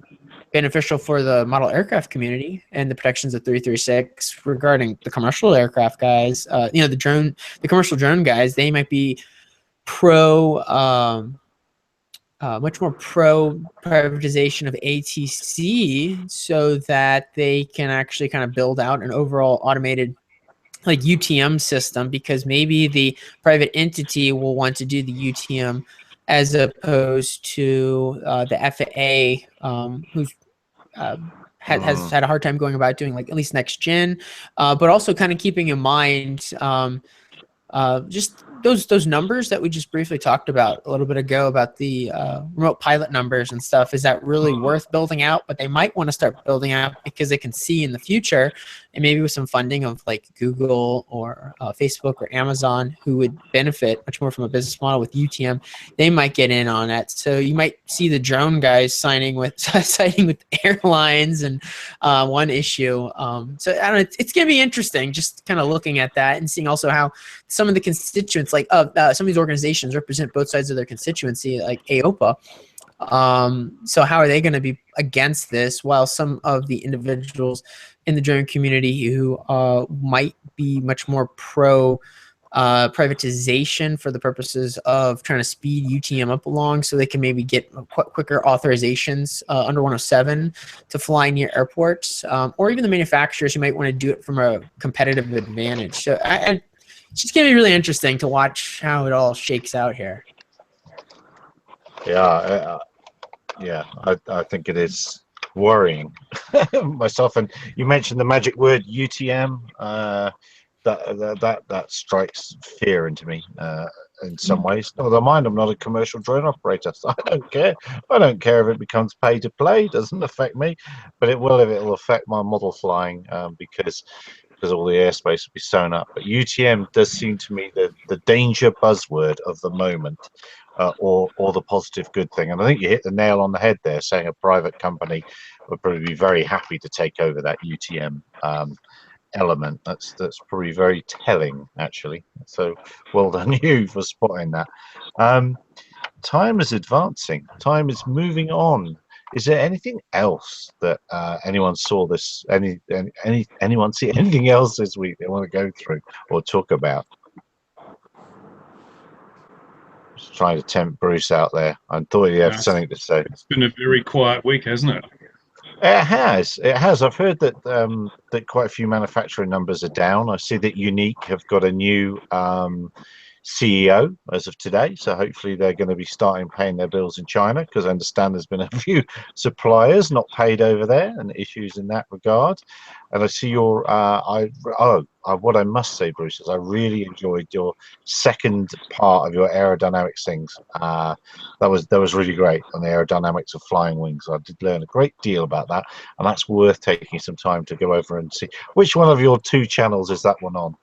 beneficial for the model aircraft community and the protections of 336 regarding the commercial aircraft guys. The commercial drone guys, they might be much more pro privatization of ATC so that they can actually kind of build out an overall automated like UTM system, because maybe the private entity will want to do the UTM as opposed to the FAA, who's has had a hard time going about doing like at least next gen, but also kind of keeping in mind just those numbers that we just briefly talked about a little bit ago about the remote pilot numbers and stuff. Is that really worth building out? But they might want to start building out because they can see in the future, and maybe with some funding of like Google or Facebook or Amazon, who would benefit much more from a business model with UTM, they might get in on it. So you might see the drone guys signing with airlines and one issue. So I don't know, it's going to be interesting just kind of looking at that and seeing also how some of the constituents, like some of these organizations represent both sides of their constituency, like AOPA. So how are they going to be against this, while some of the individuals in the drone community who might be much more pro privatization for the purposes of trying to speed UTM up along so they can maybe get quicker authorizations under 107 to fly near airports, or even the manufacturers who might want to do it from a competitive advantage. So it's just going to be really interesting to watch how it all shakes out here. Yeah, I think it is worrying myself. And you mentioned the magic word UTM. That strikes fear into me in some ways. Never mind, I'm not a commercial drone operator, so I don't care. I don't care if it becomes pay to play. It doesn't affect me, but it will if it will affect my model flying, because all the airspace will be sewn up. But UTM does seem to me the danger buzzword of the moment, or the positive good thing. And I think you hit the nail on the head there, saying a private company would probably be very happy to take over that UTM element. That's probably very telling, actually. So well done you for spotting that. Time is advancing. Time is moving on. Is there anything else that anyone saw this? Anyone see anything else this week they want to go through or talk about? Just trying to tempt Bruce out there. I thought he had something to say. It's been a very quiet week, hasn't it? It has. It has. I've heard that that quite a few manufacturing numbers are down. I see that Unique have got a new CEO as of today, so hopefully they're going to be starting paying their bills in China, because I understand there's been a few suppliers not paid over there and issues in that regard. And I see your what I must say, Bruce, is I really enjoyed your second part of your aerodynamics things. That was really great on the aerodynamics of flying wings. I did learn a great deal about that, and that's worth taking some time to go over and see. Which one of your two channels is that one on?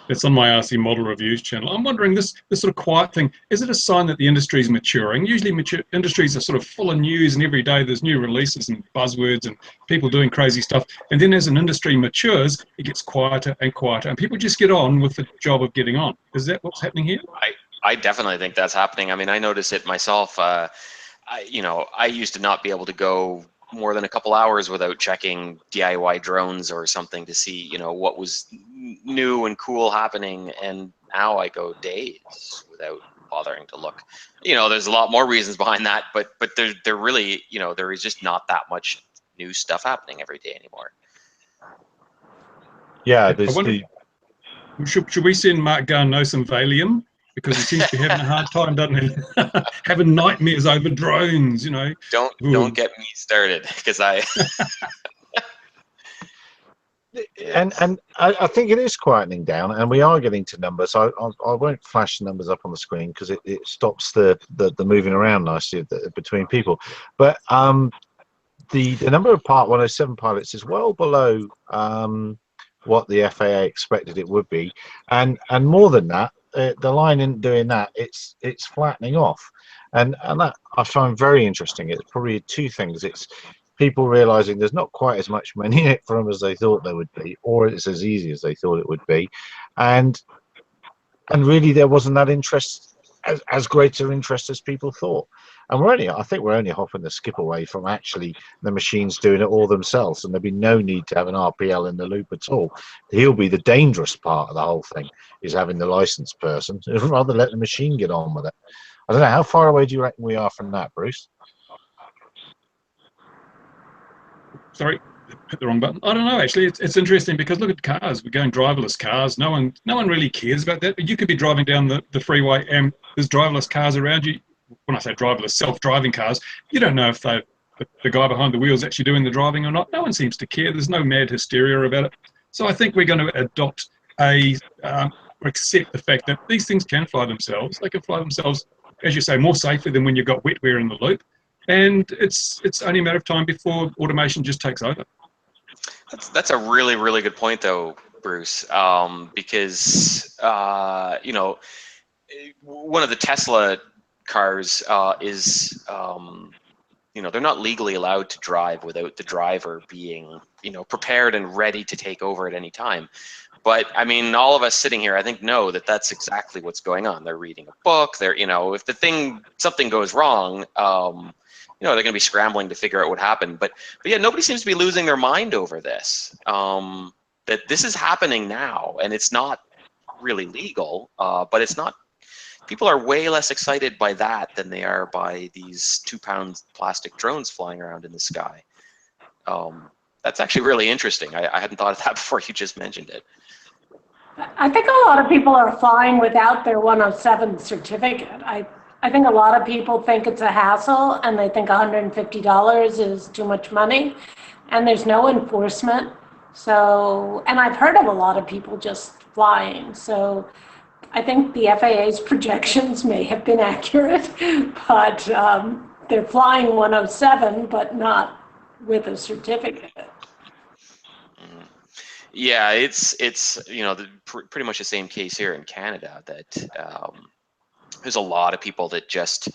It's on my RC Model Reviews channel. I'm wondering, this sort of quiet thing, is it a sign that the industry is maturing? Usually industries are sort of full of news, and every day there's new releases and buzzwords and people doing crazy stuff. And then as an industry matures, it gets quieter and quieter, and people just get on with the job of getting on. Is that what's happening here? I definitely think that's happening. I mean, I notice it myself. I used to not be able to go more than a couple hours without checking DIY drones or something to see, what was new and cool happening. And now I go days without bothering to look. There's a lot more reasons behind that, but there really, there is just not that much new stuff happening every day anymore. Yeah, should we send Mark Garneau some Valium? Because he seems to be having a hard time, doesn't he? Having nightmares over drones, Don't get me started, because And I think it is quietening down, and we are getting to numbers. I won't flash the numbers up on the screen because it stops the moving around nicely between people. But the number of Part 107 pilots is well below what the FAA expected it would be, and more than that. The line isn't doing that. It's flattening off, and that I find very interesting. It's probably two things. It's people realizing there's not quite as much money in it for them as they thought there would be, or it's as easy as they thought it would be, and really there wasn't that interest, as greater interest as people thought. And I think we're only hopping the skip away from actually the machines doing it all themselves, and there'd be no need to have an RPL in the loop at all. He'll be the dangerous part of the whole thing, is having the licensed person. Rather let the machine get on with it. I don't know, how far away do you reckon we are from that, Bruce? Sorry, hit the wrong button. I don't know, actually. It's interesting because look at cars. We're going driverless cars. No one really cares about that. But you could be driving down the freeway and there's driverless cars around you. When I say driverless, self-driving cars, you don't know if the guy behind the wheel is actually doing the driving or not. No one seems to care. There's no mad hysteria about it. So I think we're going to adopt or accept the fact that these things can fly themselves. They can fly themselves, as you say, more safely than when you've got wetware in the loop. And it's only a matter of time before automation just takes over. That's a really, really good point, though, Bruce, because one of the Tesla cars is they're not legally allowed to drive without the driver being prepared and ready to take over at any time. But I mean, all of us sitting here, I think, know that that's exactly what's going on. They're reading a book. They're if something goes wrong, they're going to be scrambling to figure out what happened. But yeah, nobody seems to be losing their mind over this. That this is happening now, and it's not really legal, but it's not. People are way less excited by that than they are by these 2-pound plastic drones flying around in the sky. That's actually really interesting. I hadn't thought of that before you just mentioned it. I think a lot of people are flying without their 107 certificate. I think a lot of people think it's a hassle, and they think $150 is too much money, and there's no enforcement. So, and I've heard of a lot of people just flying. So I think the FAA's projections may have been accurate, but they're flying 107, but not with a certificate. Yeah, it's pretty much the same case here in Canada, that there's a lot of people that just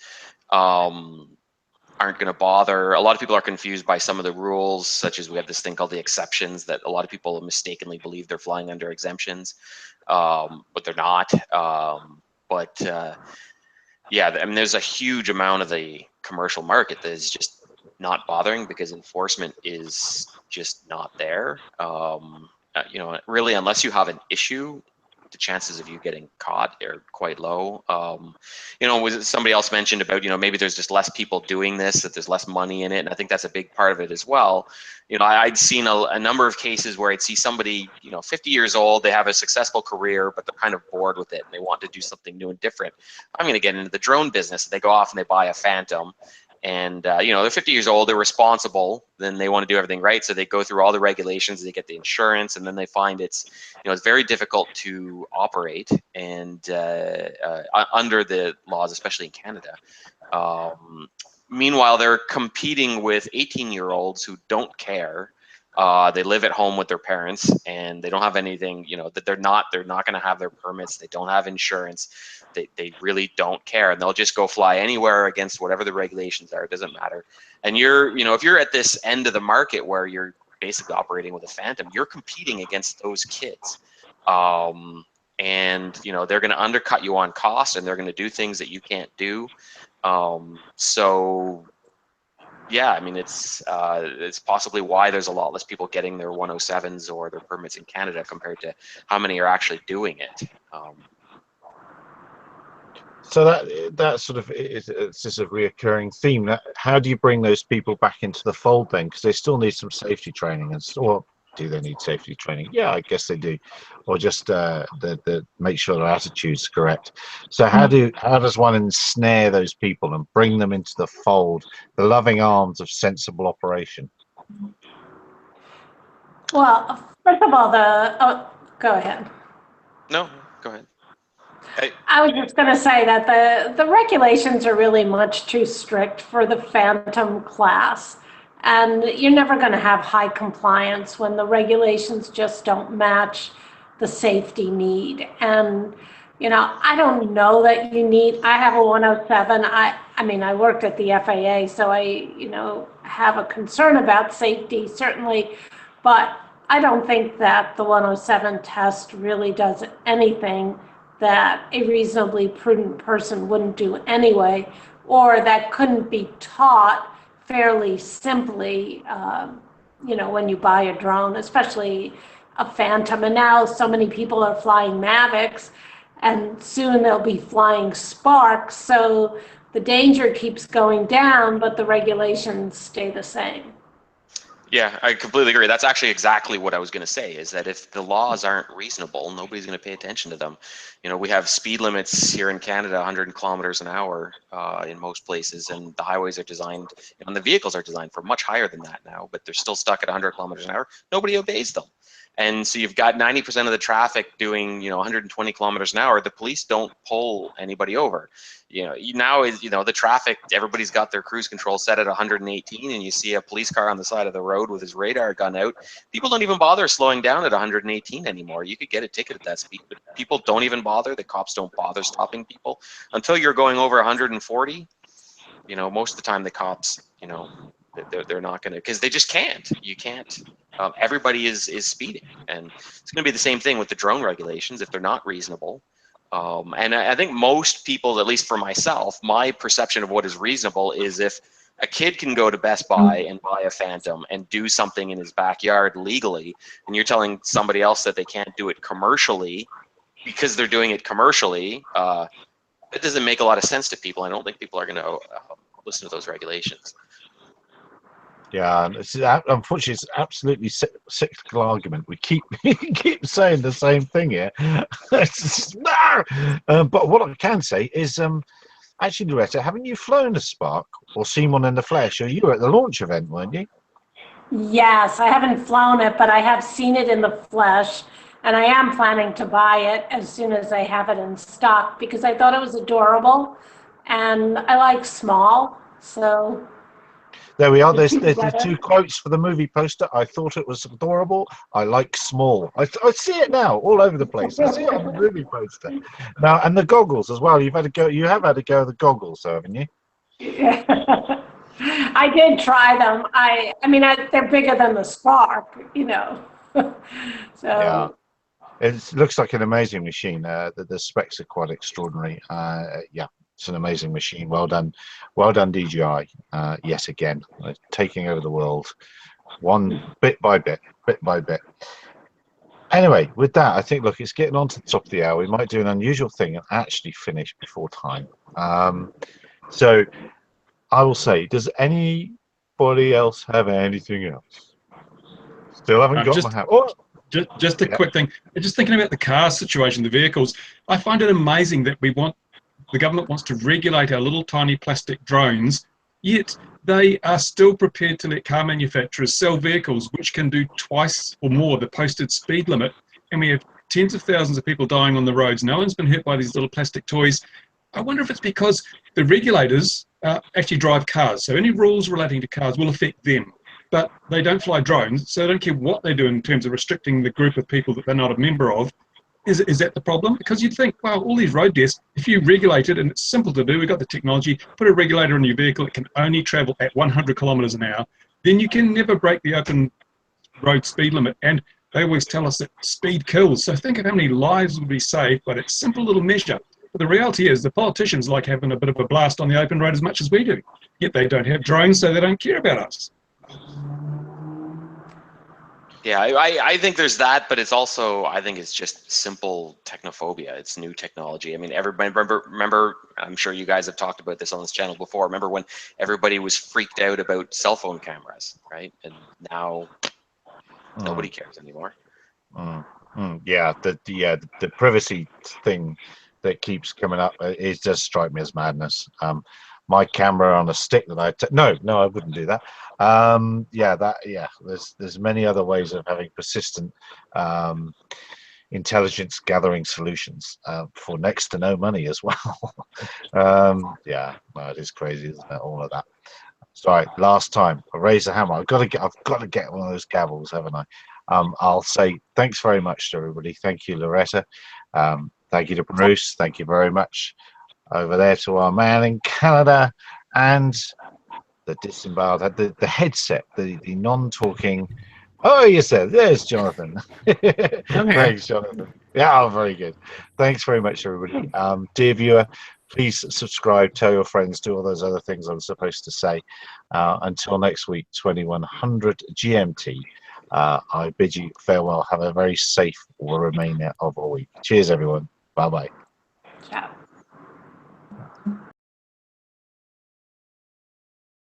aren't going to bother. A lot of people are confused by some of the rules, such as we have this thing called the exceptions, that a lot of people mistakenly believe they're flying under exemptions, but they're not. Yeah, I mean, there's a huge amount of the commercial market that is just not bothering because enforcement is just not there. Really, unless you have an issue, the chances of you getting caught are quite low. Was somebody else mentioned about, maybe there's just less people doing this, that there's less money in it, and I think that's a big part of it as well. I'd seen a number of cases where I'd see somebody, 50 years old, they have a successful career, but they're kind of bored with it and they want to do something new and different. I'm going to get into the drone business. They go off and they buy a Phantom, and they're 50 years old, they're responsible, then they want to do everything right, so they go through all the regulations, they get the insurance, and then they find it's very difficult to operate and under the laws, especially in Canada. Meanwhile, they're competing with 18-year-olds who don't care. They live at home with their parents, and they don't have anything, that they're not going to have their permits. They don't have insurance. They really don't care, and they'll just go fly anywhere against whatever the regulations are. It doesn't matter. And if you're at this end of the market where you're basically operating with a Phantom, you're competing against those kids. And they're going to undercut you on cost, and they're going to do things that you can't do. So yeah, I mean, it's possibly why there's a lot less people getting their 107s or their permits in Canada compared to how many are actually doing it. So that sort of it's just a reoccurring theme. How do you bring those people back into the fold then? Because they still need some safety training, and or do they need safety training? Yeah, I guess they do, or just make sure their attitude's correct. So how does one ensnare those people and bring them into the fold, the loving arms of sensible operation? Well, first of all, go ahead. No, go ahead. I was just going to say that the regulations are really much too strict for the Phantom class. And you're never going to have high compliance when the regulations just don't match the safety need. And, I don't know that you need, I have a 107. I mean, I worked at the FAA, so I, have a concern about safety, certainly. But I don't think that the 107 test really does anything that a reasonably prudent person wouldn't do anyway, or that couldn't be taught fairly simply, when you buy a drone, especially a Phantom. And now so many people are flying Mavics, and soon they'll be flying Sparks. So the danger keeps going down, but the regulations stay the same. Yeah, I completely agree. That's actually exactly what I was going to say, is that if the laws aren't reasonable, nobody's going to pay attention to them. We have speed limits here in Canada, 100 kilometers an hour in most places, and the highways are designed, and the vehicles are designed for much higher than that now, but they're still stuck at 100 kilometers an hour. Nobody obeys them. And so you've got 90% of the traffic doing, 120 kilometers an hour. The police don't pull anybody over. Now is, the traffic, everybody's got their cruise control set at 118, and you see a police car on the side of the road with his radar gun out. People don't even bother slowing down at 118 anymore. You could get a ticket at that speed, but people don't even bother. The cops don't bother stopping people until you're going over 140. Most of the time the cops, they're not going to, because they just can't. You can't. Everybody is speeding, and it's going to be the same thing with the drone regulations if they're not reasonable. And I think most people, at least for myself, my perception of what is reasonable is if a kid can go to Best Buy and buy a Phantom and do something in his backyard legally, and you're telling somebody else that they can't do it commercially because they're doing it commercially, it doesn't make a lot of sense to people. I don't think people are going to listen to those regulations. Yeah, and unfortunately, it's absolutely cyclical argument. We keep keep saying the same thing here. No! But what I can say is, actually, Loretta, haven't you flown a Spark or seen one in the flesh? Or you were at the launch event, weren't you? Yes, I haven't flown it, but I have seen it in the flesh, and I am planning to buy it as soon as I have it in stock because I thought it was adorable, and I like small, so. There we are. There's the two quotes for the movie poster. I thought it was adorable. I like small. I see it now all over the place. I see it on the movie poster now, and the goggles as well. You have had a go at the goggles, though, haven't you? I did try them. I mean, they're bigger than the Spark, you know. So. Yeah. It looks like an amazing machine. The specs are quite extraordinary. Yeah, it's an amazing machine. Well done, DJI. Yet again, taking over the world, one bit by bit, bit by bit. Anyway, with that, I think look, it's getting on to the top of the hour. We might do an unusual thing and actually finish before time. So I will say, does anybody else have anything else? Still haven't got my hat. Oh. Just a quick thing. Just thinking about the car situation, the vehicles. I find it amazing that the government wants to regulate our little tiny plastic drones, yet they are still prepared to let car manufacturers sell vehicles which can do twice or more the posted speed limit. And we have tens of thousands of people dying on the roads. No one's been hurt by these little plastic toys. I wonder if it's because the regulators actually drive cars. So any rules relating to cars will affect them. But they don't fly drones, so they don't care what they do in terms of restricting the group of people that they're not a member of. Is that the problem? Because you'd think, well, all these road deaths, if you regulate it, and it's simple to do, we've got the technology, put a regulator in your vehicle, it can only travel at 100 kilometers an hour, then you can never break the open road speed limit. And they always tell us that speed kills. So think of how many lives would be saved by that simple little measure. But the reality is the politicians like having a bit of a blast on the open road as much as we do. Yet they don't have drones, so they don't care about us. Yeah, I think there's that, but it's also, I think it's just simple technophobia. It's new technology. I mean, everybody remember, I'm sure you guys have talked about this on this channel before. Remember when everybody was freaked out about cell phone cameras, right? And now nobody cares anymore. Yeah, the privacy thing that keeps coming up, it does strike me as madness. My camera on a stick that no, I wouldn't do that. There's many other ways of having persistent intelligence gathering solutions for next to no money as well. It is crazy, isn't it? All of that. Sorry, last time I raised the hammer. I've got to get one of those gavels, haven't I? I'll say thanks very much to everybody. Thank you, Loretta. Thank you to Bruce. Thank you very much over there to our man in Canada, and the disemboweled, the headset, the non-talking. Oh, yes, there's Jonathan. Thanks, Jonathan. Yeah, very good. Thanks very much, everybody. Dear viewer, please subscribe, tell your friends, do all those other things I'm supposed to say. Until next week, 2100 GMT. I bid you farewell. Have a very safe remainder of a week. Cheers, everyone. Bye-bye. Ciao.